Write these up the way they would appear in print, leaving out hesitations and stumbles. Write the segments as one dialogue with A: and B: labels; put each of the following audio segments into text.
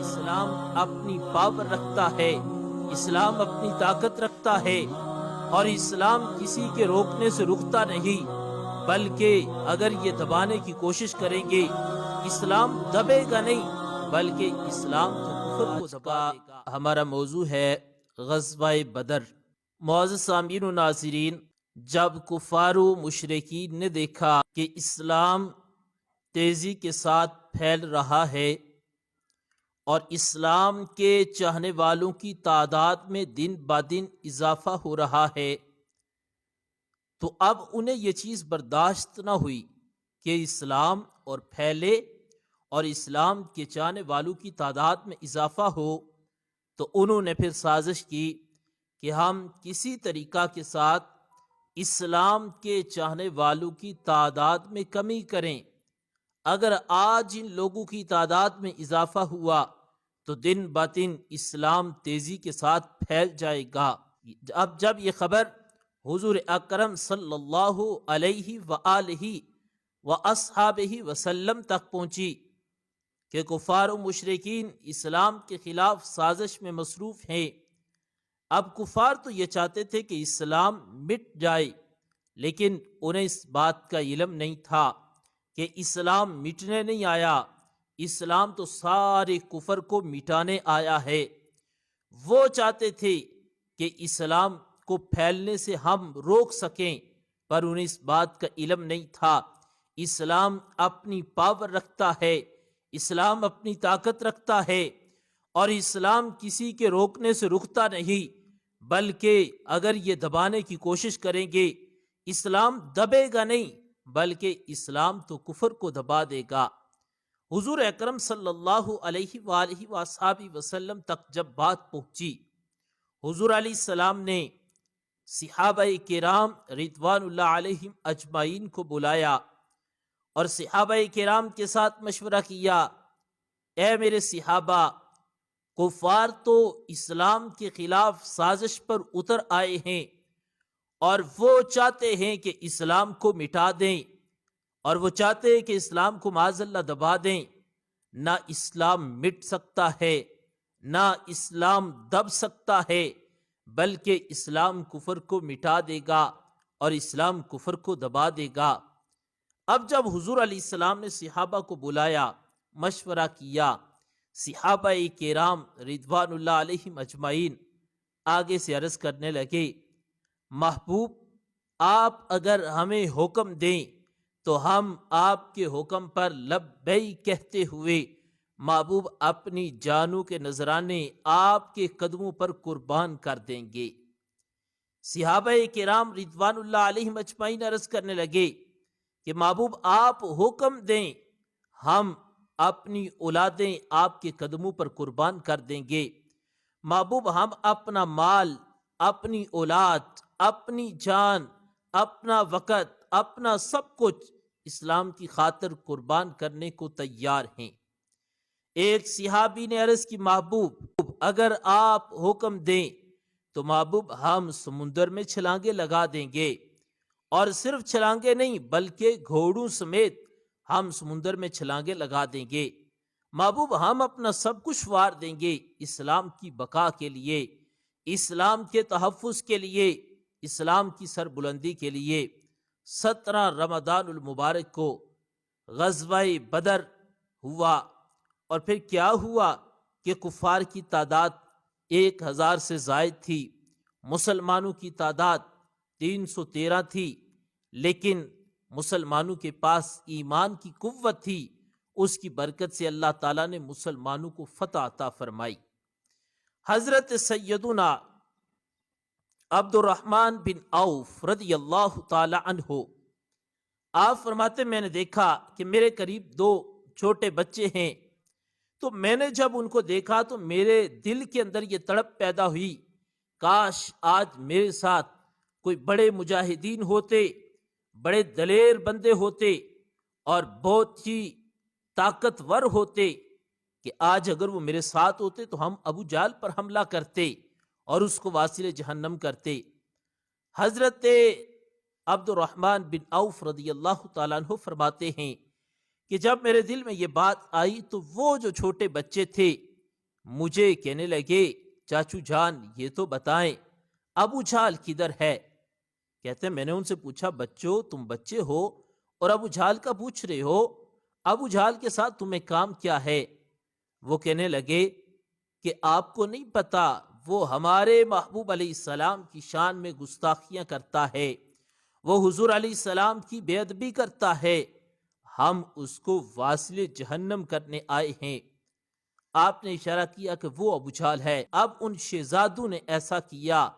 A: اسلام اپنی پاور رکھتا ہے، اسلام اپنی طاقت رکھتا ہے، اور اسلام کسی کے روکنے سے رکتا نہیں، بلکہ اگر یہ دبانے کی کوشش کریں گے اسلام دبے گا نہیں، بلکہ اسلام تو کفر کو دبا دے گا۔ ہمارا موضوع ہے غزوہ بدر۔ معزز سامعین و ناظرین، جب کفار و مشرکین نے دیکھا کہ اسلام تیزی کے ساتھ پھیل رہا ہے اور اسلام کے چاہنے والوں کی تعداد میں دن بدن اضافہ ہو رہا ہے، تو اب انہیں یہ چیز برداشت نہ ہوئی کہ اسلام اور پھیلے اور اسلام کے چاہنے والوں کی تعداد میں اضافہ ہو، تو انہوں نے پھر سازش کی کہ ہم کسی طریقہ کے ساتھ اسلام کے چاہنے والوں کی تعداد میں کمی کریں۔ اگر آج ان لوگوں کی تعداد میں اضافہ ہوا تو دن بدن اسلام تیزی کے ساتھ پھیل جائے گا۔ اب جب یہ خبر حضور اکرم صلی اللہ علیہ وآلہ واصحابہ وسلم تک پہنچی کہ کفار و مشرکین اسلام کے خلاف سازش میں مصروف ہیں، اب کفار تو یہ چاہتے تھے کہ اسلام مٹ جائے، لیکن انہیں اس بات کا علم نہیں تھا کہ اسلام مٹنے نہیں آیا، اسلام تو سارے کفر کو مٹانے آیا ہے۔ وہ چاہتے تھے کہ اسلام کو پھیلنے سے ہم روک سکیں، پر انہیں اس بات کا علم نہیں تھا۔ اسلام اپنی پاور رکھتا ہے، اسلام اپنی طاقت رکھتا ہے، اور اسلام کسی کے روکنے سے رکتا نہیں، بلکہ اگر یہ دبانے کی کوشش کریں گے اسلام دبے گا نہیں، بلکہ اسلام تو کفر کو دبا دے گا۔ حضور اکرم صلی اللہ علیہ وآلہ وصحابہ وسلم تک جب بات پہنچی، حضور علیہ السلام نے صحابہ کرام رضوان اللہ علیہم اجمعین کو بلایا اور صحابہ کرام کے ساتھ مشورہ کیا، اے میرے صحابہ، کفار تو اسلام کے خلاف سازش پر اتر آئے ہیں اور وہ چاہتے ہیں کہ اسلام کو مٹا دیں، اور وہ چاہتے ہیں کہ اسلام کو معاذ اللہ دبا دیں۔ نہ اسلام مٹ سکتا ہے، نہ اسلام دب سکتا ہے، بلکہ اسلام کفر کو مٹا دے گا اور اسلام کفر کو دبا دے گا۔ اب جب حضور علیہ السلام نے صحابہ کو بلایا، مشورہ کیا، صحابہ کرام رضوان اللہ علیہم اجمعین آگے سے عرض کرنے لگے، محبوب، آپ اگر ہمیں حکم دیں تو ہم آپ کے حکم پر لبیک کہتے ہوئے محبوب اپنی جانوں کے نذرانے آپ کے قدموں پر قربان کر دیں گے۔ صحابہ کرام رضوان اللہ علیہم اجمعین عرض کرنے لگے کہ محبوب آپ حکم دیں، ہم اپنی اولادیں آپ کے قدموں پر قربان کر دیں گے۔ محبوب ہم اپنا مال، اپنی اولاد، اپنی جان، اپنا وقت، اپنا سب کچھ اسلام کی خاطر قربان کرنے کو تیار ہیں۔ ایک صحابی نے عرض کی، محبوب اگر آپ حکم دیں تو محبوب ہم سمندر میں چھلانگے لگا دیں گے، اور صرف چھلانگے نہیں بلکہ گھوڑوں سمیت ہم سمندر میں چھلانگے لگا دیں گے۔ محبوب ہم اپنا سب کچھ وار دیں گے اسلام کی بقا کے لیے، اسلام کے تحفظ کے لیے، اسلام کی سربلندی کے لیے۔ 17 رمضان المبارک کو غزوہ بدر ہوا، اور پھر کیا ہوا کہ کفار کی تعداد 1000 سے زائد تھی، مسلمانوں کی تعداد 313 تھی، لیکن مسلمانوں کے پاس ایمان کی قوت تھی، اس کی برکت سے اللہ تعالیٰ نے مسلمانوں کو فتح عطا فرمائی۔ حضرت سیدنا عبد الرحمن بن عوف رضی اللہ تعالی عنہ آپ فرماتے، میں نے دیکھا کہ میرے قریب 2 چھوٹے بچے ہیں، تو میں نے جب ان کو دیکھا تو میرے دل کے اندر یہ تڑپ پیدا ہوئی، کاش آج میرے ساتھ کوئی بڑے مجاہدین ہوتے، بڑے دلیر بندے ہوتے اور بہت ہی طاقتور ہوتے، کہ آج اگر وہ میرے ساتھ ہوتے تو ہم ابو جہل پر حملہ کرتے اور اس کو واصل جہنم کرتے۔ حضرت عبد الرحمن بن عوف رضی اللہ تعالیٰ عنہ فرماتے ہیں کہ جب میرے دل میں یہ بات آئی تو وہ جو چھوٹے بچے تھے مجھے کہنے لگے چاچو جان یہ تو بتائیں ابو جہل کدھر ہے؟ کہتے ہیں میں نے ان سے پوچھا بچوں تم بچے ہو اور ابو جہل کا پوچھ رہے ہو، ابو جہل کے ساتھ تمہیں کام کیا ہے؟ وہ کہنے لگے کہ آپ کو نہیں پتا وہ ہمارے محبوب علیہ السلام کی شان میں گستاخیاں کرتا ہے، وہ حضور علیہ السلام کی بے ادبی کرتا ہے، ہم اس کو واصل جہنم کرنے آئے ہیں۔ آپ نے اشارہ کیا کہ وہ ابو جہل ہے۔ اب ان شہزادوں نے ایسا کیا،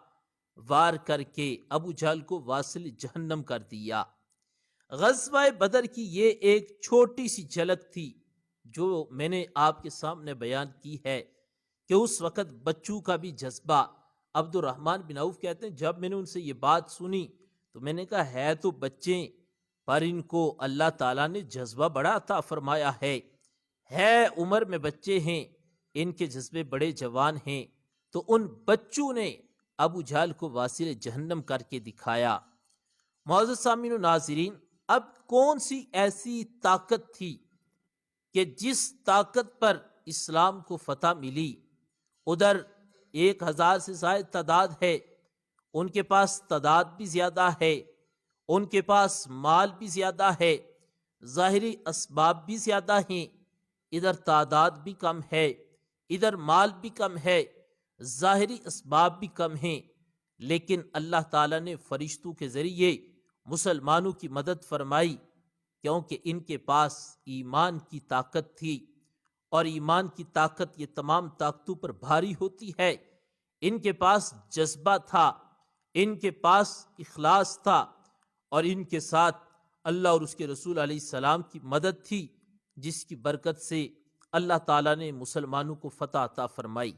A: وار کر کے ابو جہل کو واصل جہنم کر دیا۔ غزوہ بدر کی یہ ایک چھوٹی سی جھلک تھی جو میں نے آپ کے سامنے بیان کی ہے کہ اس وقت بچوں کا بھی جذبہ۔ عبد الرحمن بن عوف کہتے ہیں جب میں نے ان سے یہ بات سنی تو میں نے کہا ہے تو بچے پر ان کو اللہ تعالیٰ نے جذبہ بڑا عطا فرمایا ہے عمر میں بچے ہیں، ان کے جذبے بڑے جوان ہیں۔ تو ان بچوں نے ابو جہل کو واصل جہنم کر کے دکھایا۔ معزز سامعین و ناظرین، اب کون سی ایسی طاقت تھی کہ جس طاقت پر اسلام کو فتح ملی؟ ادھر 1000 سے زائد تعداد ہے، ان کے پاس تعداد بھی زیادہ ہے، ان کے پاس مال بھی زیادہ ہے، ظاہری اسباب بھی زیادہ ہیں، ادھر تعداد بھی کم ہے، ادھر مال بھی کم ہے، ظاہری اسباب بھی کم ہیں، لیکن اللہ تعالیٰ نے فرشتوں کے ذریعے مسلمانوں کی مدد فرمائی، کیونکہ ان کے پاس ایمان کی طاقت تھی، اور ایمان کی طاقت یہ تمام طاقتوں پر بھاری ہوتی ہے۔ ان کے پاس جذبہ تھا، ان کے پاس اخلاص تھا، اور ان کے ساتھ اللہ اور اس کے رسول علیہ السلام کی مدد تھی، جس کی برکت سے اللہ تعالیٰ نے مسلمانوں کو فتح عطا فرمائی۔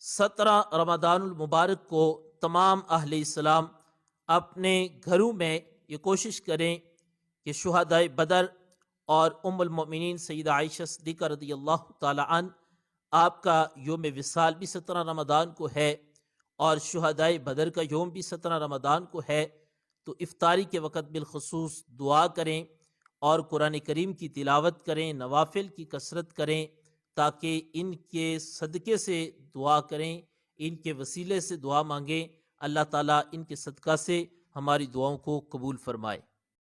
A: 17 رمضان المبارک کو تمام اہل اسلام اپنے گھروں میں یہ کوشش کریں کہ شہدائے بدر اور ام المؤمنین سیدہ عائشہ صدیقہ رضی اللہ تعالی عنہ، آپ کا یوم وصال بھی 17 رمضان کو ہے اور شہدائے بدر کا یوم بھی 17 رمضان کو ہے، تو افطاری کے وقت بالخصوص دعا کریں اور قرآن کریم کی تلاوت کریں، نوافل کی کثرت کریں، تاکہ ان کے صدقے سے دعا کریں، ان کے وسیلے سے دعا مانگیں، اللہ تعالیٰ ان کے صدقہ سے ہماری دعاؤں کو قبول فرمائے۔